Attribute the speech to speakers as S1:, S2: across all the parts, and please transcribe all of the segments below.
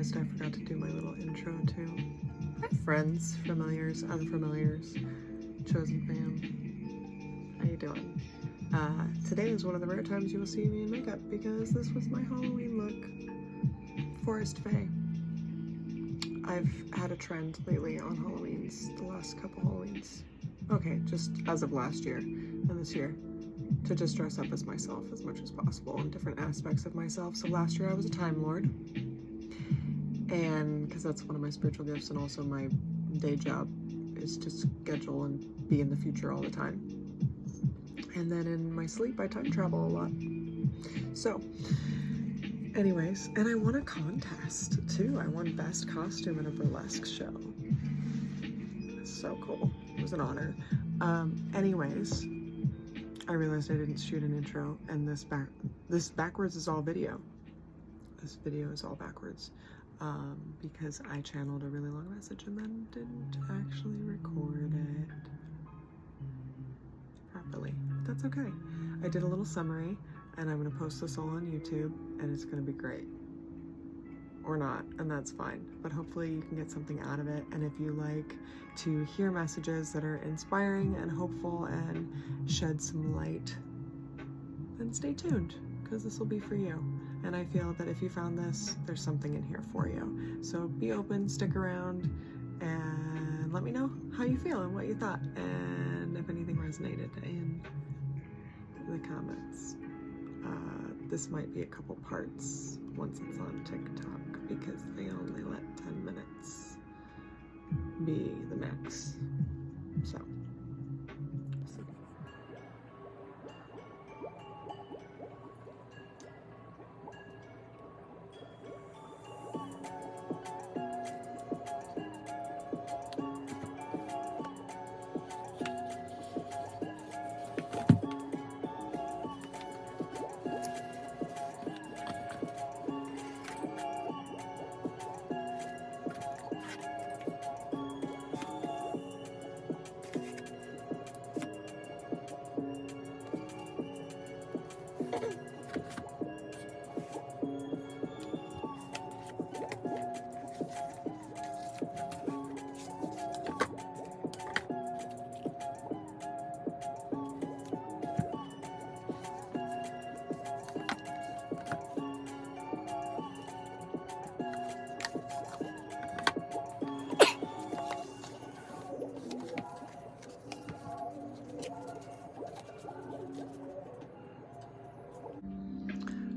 S1: realized I forgot to do my little intro too. Hi friends, familiars, unfamiliars, chosen fam. How you doing? Today is one of the rare times you will see me in makeup because this was my Halloween look. Forest Fae. I've had a trend lately on Halloweens, the last couple Halloweens. Okay, just as of last year and this year, to just dress up as myself as much as possible in different aspects of myself. So last year I was a Time Lord, and because that's one of my spiritual gifts, and also my day job is to schedule and be in the future all the time. And then in my sleep I time travel a lot. So anyways, and I won a contest too. I won best costume in a burlesque show. So cool. It was an honor. Anyways, I realized I didn't shoot an intro, and this backwards is all video. This video is all backwards because I channeled a really long message and then didn't actually record it properly. But that's okay. I did a little summary, and I'm gonna post this all on YouTube, and it's gonna be great. Or not, and that's fine. But hopefully you can get something out of it. And if you like to hear messages that are inspiring and hopeful and shed some light, then stay tuned, because this will be for you. And I feel that if you found this, there's something in here for you. So be open, stick around, and let me know how you feel and what you thought, and if anything resonated in the comments. This might be a couple parts once it's on TikTok, because they only let 10 minutes be the max. So, see.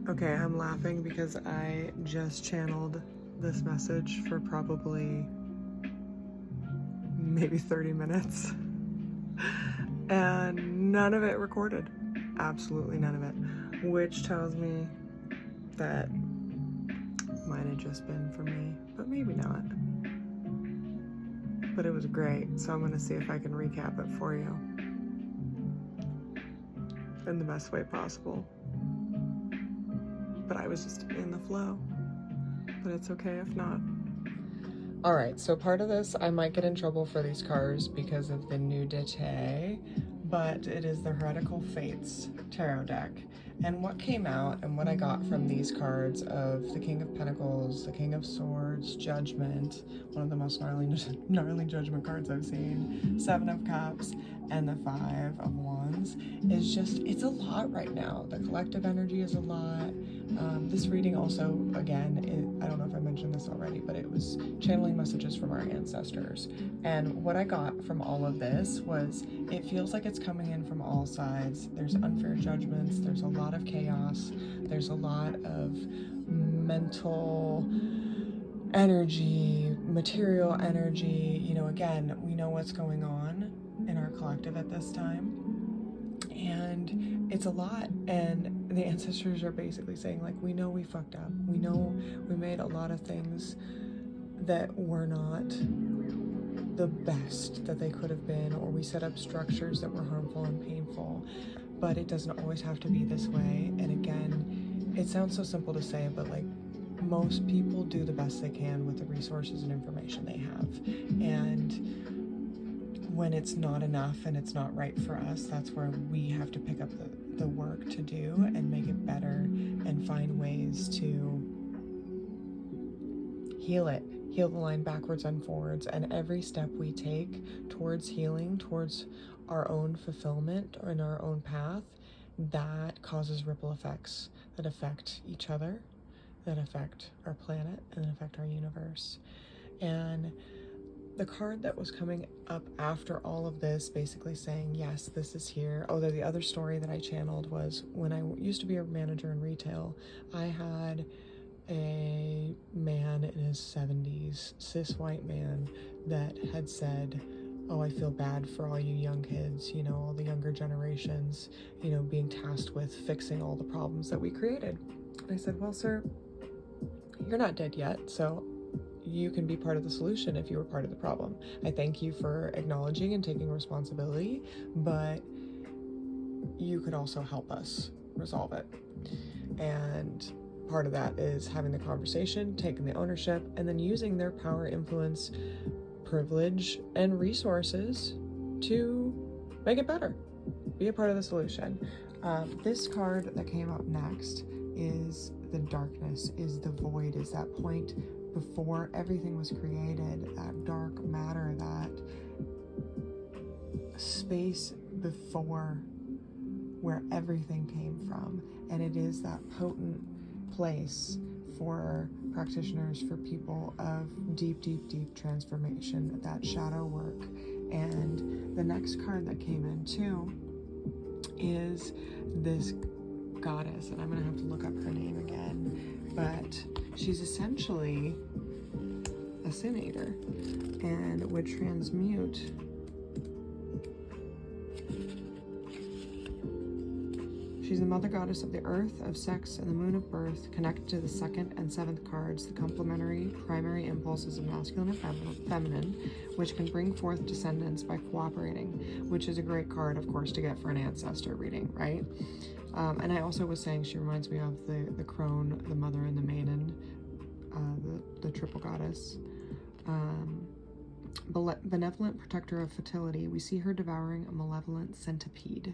S1: Okay, I'm laughing because I just channeled this message for probably maybe 30 minutes and none of it recorded. Absolutely none of it, which tells me that might have just been for me, but maybe not. But it was great, so I'm gonna see if I can recap it for you in the best way possible. But I was just in the flow, but it's okay if not. All right, so part of this, I might get in trouble for these cards because of the nudity, but it is the Heretical Fates tarot deck. And what came out and what I got from these cards of the King of Pentacles, the King of Swords, Judgment, one of the most gnarly Judgment cards I've seen, Seven of Cups, and the Five of Wands, is just, it's a lot right now. The collective energy is a lot. This reading also, again, I don't know if I mentioned this already, but it was channeling messages from our ancestors. And what I got from all of this was, it feels like it's coming in from all sides. There's unfair judgments, there's a lot of chaos, there's a lot of mental energy, material energy. You know, again, we know what's going on in our collective at this time, and it's a lot. And the ancestors are basically saying, like, we know we fucked up, we know we made a lot of things that were not the best that they could have been, or we set up structures that were harmful and painful, but it doesn't always have to be this way. And again, it sounds so simple to say, but like, most people do the best they can with the resources and information they have. And when it's not enough and it's not right for us, that's where we have to pick up the work to do and make it better and find ways to heal it. Heal the line backwards and forwards. And every step we take towards healing, towards our own fulfillment or in our own path, that causes ripple effects that affect each other, that affect our planet, and that affect our universe. And the card that was coming up after all of this, basically saying, yes, this is here. Oh, the other story that I channeled was when I used to be a manager in retail, I had a man in his 70s, cis white man, that had said, oh, I feel bad for all you young kids, you know, all the younger generations, you know, being tasked with fixing all the problems that we created. And I said, well, sir, you're not dead yet, so you can be part of the solution if you were part of the problem. I thank you for acknowledging and taking responsibility, but you could also help us resolve it. And part of that is having the conversation, taking the ownership, and then using their power, influence, privilege, and resources to make it better. Be a part of the solution. This card that came up next is the darkness, is the void, is that point before everything was created, that dark matter, that space before where everything came from. And it is that potent place for practitioners, for people of deep, deep, deep transformation, that shadow work. And the next card that came in too is this goddess, and I'm gonna have to look up her name again, but she's essentially a sin eater and would transmute She's the mother goddess of the earth, of sex, and the moon of birth, connected to the 2nd and 7th cards, the complementary primary impulses of masculine and feminine, which can bring forth descendants by cooperating, which is a great card, of course, to get for an ancestor reading, right? And I also was saying she reminds me of the crone, the mother, and the maiden, the triple goddess. Benevolent protector of fertility, we see her devouring a malevolent centipede.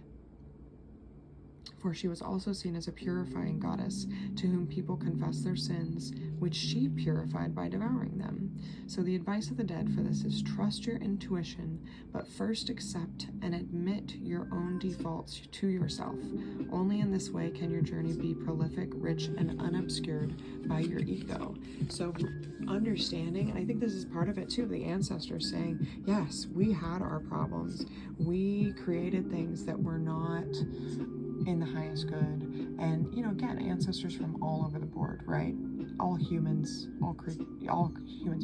S1: For she was also seen as a purifying goddess, to whom people confess their sins, which she purified by devouring them. So the advice of the dead for this is trust your intuition, but first accept and admit your own defaults to yourself. Only in this way can your journey be prolific, rich, and unobscured by your ego. So understanding, and I think this is part of it too, the ancestors saying, yes, we had our problems. We created things that were not in the highest good. And, you know, again, ancestors from all over the board, right? All humans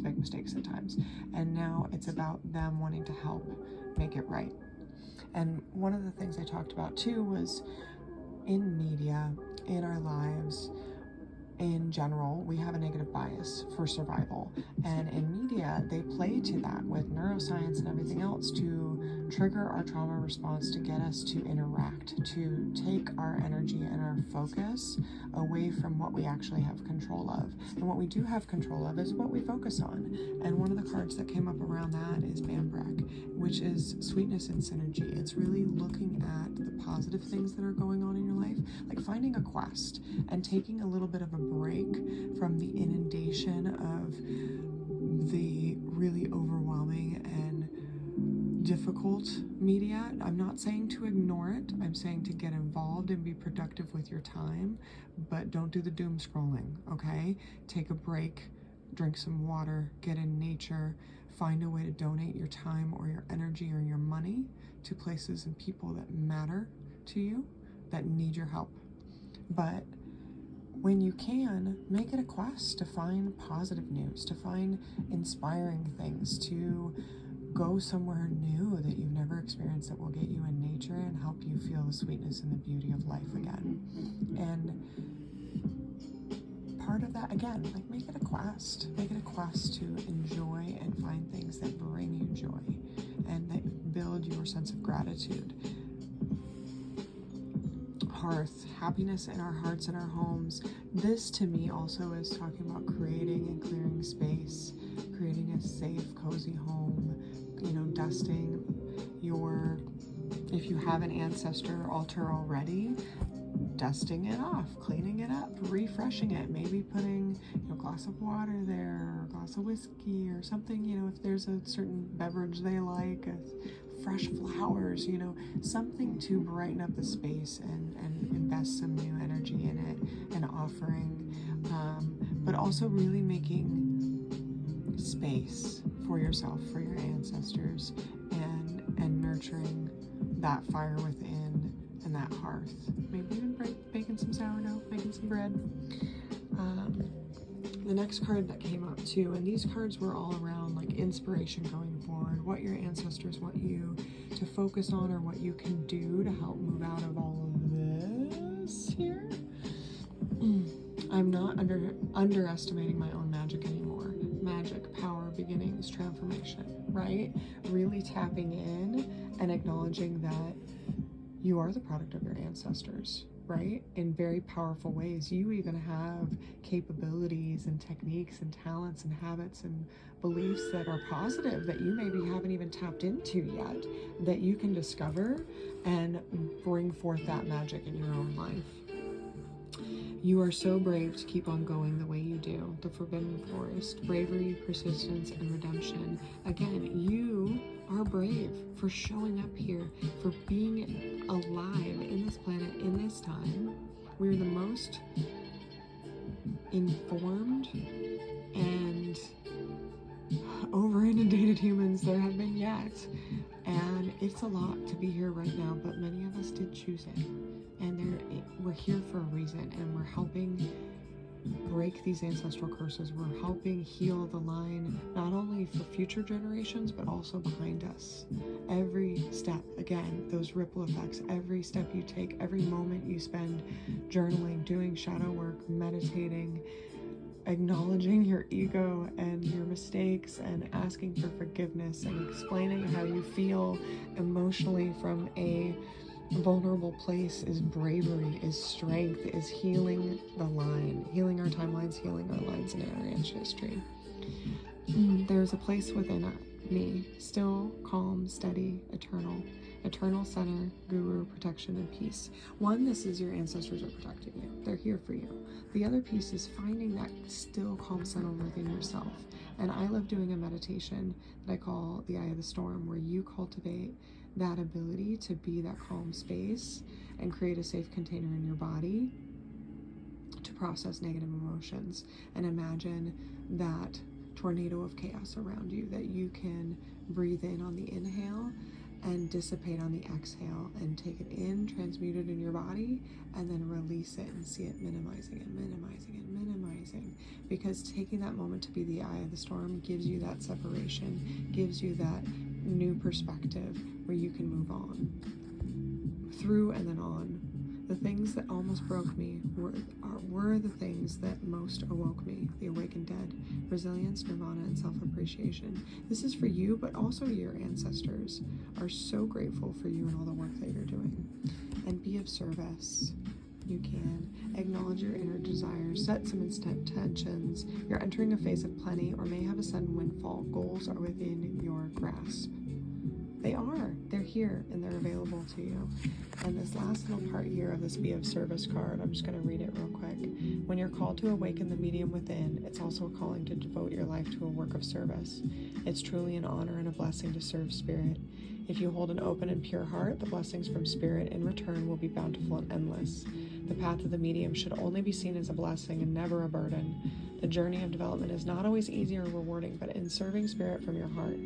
S1: make mistakes at times. And now it's about them wanting to help make it right. And one of the things I talked about too was in media, in our lives, in general, we have a negative bias for survival. And in media, they play to that with neuroscience and everything else to trigger our trauma response, to get us to interact, to take our energy and our focus away from what we actually have control of. And what we do have control of is what we focus on. And one of the cards that came up around that is Bambrack, which is sweetness and synergy. It's really looking at the positive things that are going on in your life, like finding a quest and taking a little bit of a break from the inundation of the really overwhelming and difficult media. I'm not saying to ignore it. I'm saying to get involved and be productive with your time, but don't do the doom scrolling, okay? Take a break, drink some water, get in nature, find a way to donate your time or your energy or your money to places and people that matter to you, that need your help. But when you can, make it a quest to find positive news, to find inspiring things, to go somewhere new that you've never experienced that will get you in nature and help you feel the sweetness and the beauty of life again. And part of that, again, like make it a quest. Make it a quest to enjoy and find things that bring you joy and that build your sense of gratitude. Hearth, happiness in our hearts and our homes. This to me also is talking about creating and clearing space, creating a safe, cozy home, you know, dusting your, if you have an ancestor altar already, dusting it off, cleaning it up, refreshing it, maybe putting, a glass of water there, or a glass of whiskey or something, if there's a certain beverage they like, fresh flowers, something to brighten up the space and invest some new energy in it and offering, but also really making space for yourself, for your ancestors, and nurturing that fire within and that hearth. Maybe even baking some sourdough, making some bread. The next card that came up too, and these cards were all around like inspiration going forward, what your ancestors want you to focus on or what you can do to help move out of all of this here. I'm not underestimating my own magic anymore. Magic, power, beginnings, transformation, right? Really tapping in and acknowledging that you are the product of your ancestors, right? In very powerful ways. You even have capabilities and techniques and talents and habits and beliefs that are positive that you maybe haven't even tapped into yet, that you can discover and bring forth that magic in your own life. You are so brave to keep on going the way you do. The Forbidden Forest, bravery, persistence, and redemption. Again, you are brave for showing up here, for being alive in this planet, in this time. We're the most informed and over-inundated humans there have been yet. And it's a lot to be here right now, but many of us did choose it. And we're here for a reason, and we're helping break these ancestral curses. We're helping heal the line, not only for future generations, but also behind us. Every step, again, those ripple effects, every step you take, every moment you spend journaling, doing shadow work, meditating, acknowledging your ego and your mistakes and asking for forgiveness and explaining how you feel emotionally from a vulnerable place is bravery, is strength, is healing the line, healing our timelines, healing our lines in our ancestry. There's a place within me, still, calm, steady, eternal center, guru, protection, and peace. One, this is your ancestors are protecting you. They're here for you. The other piece is finding that still, calm center within yourself. And I love doing a meditation that I call the Eye of the Storm, where you cultivate that ability to be that calm space and create a safe container in your body to process negative emotions, and imagine that tornado of chaos around you that you can breathe in on the inhale and dissipate on the exhale, and take it in, transmute it in your body, and then release it and see it minimizing and minimizing and minimizing. Because taking that moment to be the eye of the storm gives you that separation, gives you that new perspective where you can move on through and then on. The things that almost broke me were the things that most awoke me. The awakened dead, resilience, nirvana, and self-appreciation. This is for you, but also your ancestors are so grateful for you and all the work that you're doing. And be of service. You can acknowledge your inner desires, set some intentions. You're entering a phase of plenty or may have a sudden windfall. Goals are within your grasp. They're here and they're available to you. And this last little part here of this Be of Service card, I'm just going to read it real quick. When you're called to awaken the medium within, it's also a calling to devote your life to a work of service. It's truly an honor and a blessing to serve Spirit. If you hold an open and pure heart, the blessings from Spirit in return will be bountiful and endless. The path of the medium should only be seen as a blessing and never a burden. The journey of development is not always easy or rewarding, but in serving Spirit from your heart,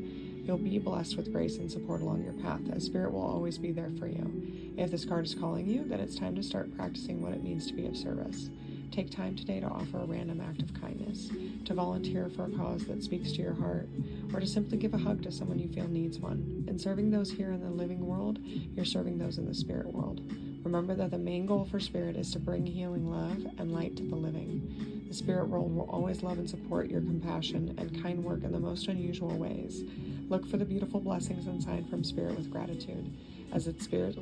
S1: you'll be blessed with grace and support along your path, as Spirit will always be there for you. If this card is calling you, then it's time to start practicing what it means to be of service. Take time today to offer a random act of kindness, to volunteer for a cause that speaks to your heart, or to simply give a hug to someone you feel needs one. In serving those here in the living world, you're serving those in the spirit world. Remember that the main goal for Spirit is to bring healing love and light to the living. The spirit world will always love and support your compassion and kind work in the most unusual ways. Look for the beautiful blessings and sign from Spirit with gratitude, as it's Spirit's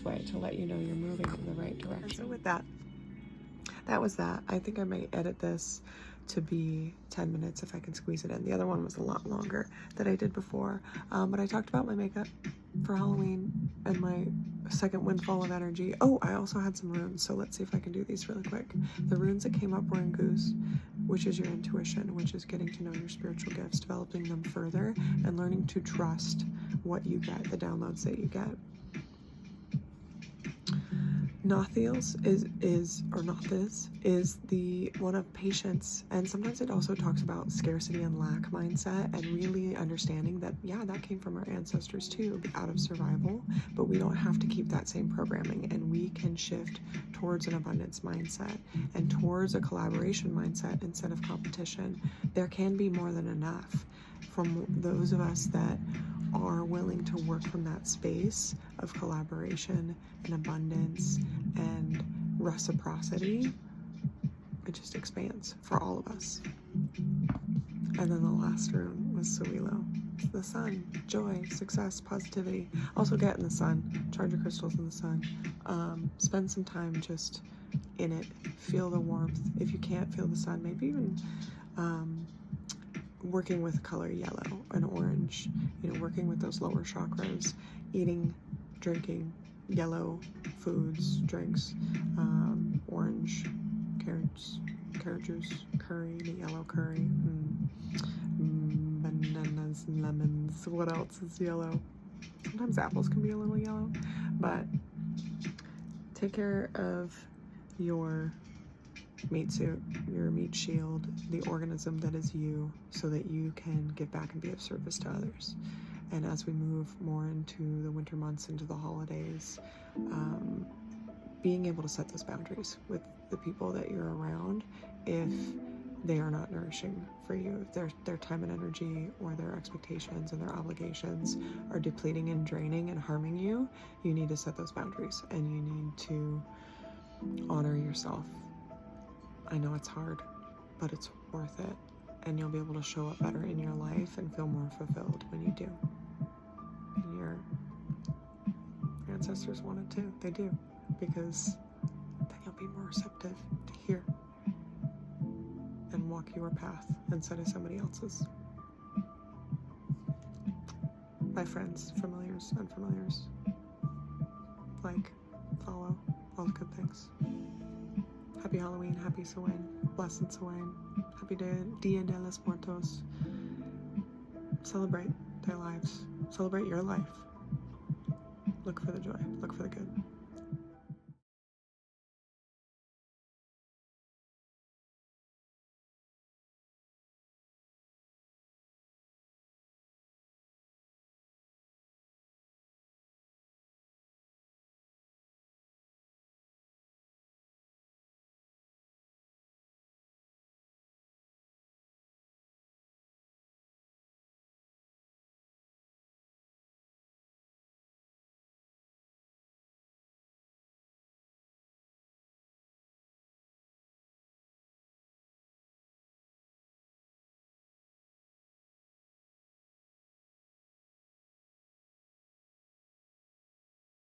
S1: way to let you know you're moving in the right direction. So with that was that. I think I might edit this to be 10 minutes if I can squeeze it in. The other one was a lot longer that I did before. But I talked about my makeup for Halloween and my second windfall of energy. Oh, I also had some runes, so let's see if I can do these really quick. The runes that came up were in Goose, which is your intuition, which is getting to know your spiritual gifts, developing them further, and learning to trust what you get, the downloads that you get. Nothiels is the one of patience, and sometimes it also talks about scarcity and lack mindset, and really understanding that, yeah, that came from our ancestors too, out of survival, but we don't have to keep that same programming, and we can shift towards an abundance mindset and towards a collaboration mindset instead of competition. There can be more than enough from those of us that are willing to work from that space of collaboration and abundance and reciprocity. It just expands for all of us. And then the last rune was Sowilo. The sun, joy, success, positivity. Also get in the sun, charge your crystals in the sun. Spend some time just in it, feel the warmth. If you can't feel the sun, maybe even working with color yellow and orange, you know, working with those lower chakras, eating, drinking yellow foods, drinks, orange, carrot juice, curry, the yellow curry, bananas and lemons. What else is yellow? Sometimes apples can be a little yellow, but take care of your meat suit, your meat shield, the organism that is you, so that you can give back and be of service to others. And as we move more into the winter months, into the holidays, being able to set those boundaries with the people that you're around if they are not nourishing for you, if their time and energy or their expectations and their obligations are depleting and draining and harming you, you need to set those boundaries, and you need to honor yourself. I know it's hard, but it's worth it, and you'll be able to show up better in your life and feel more fulfilled when you do. And your ancestors wanted to. They do, because then you'll be more receptive to hear and walk your path instead of somebody else's. My friends, familiars, unfamiliars, like, follow all the good things. Happy Halloween, happy Samhain, blessed Samhain, happy Dia de los Muertos. Celebrate their lives, celebrate your life. Look for the joy, look for the good.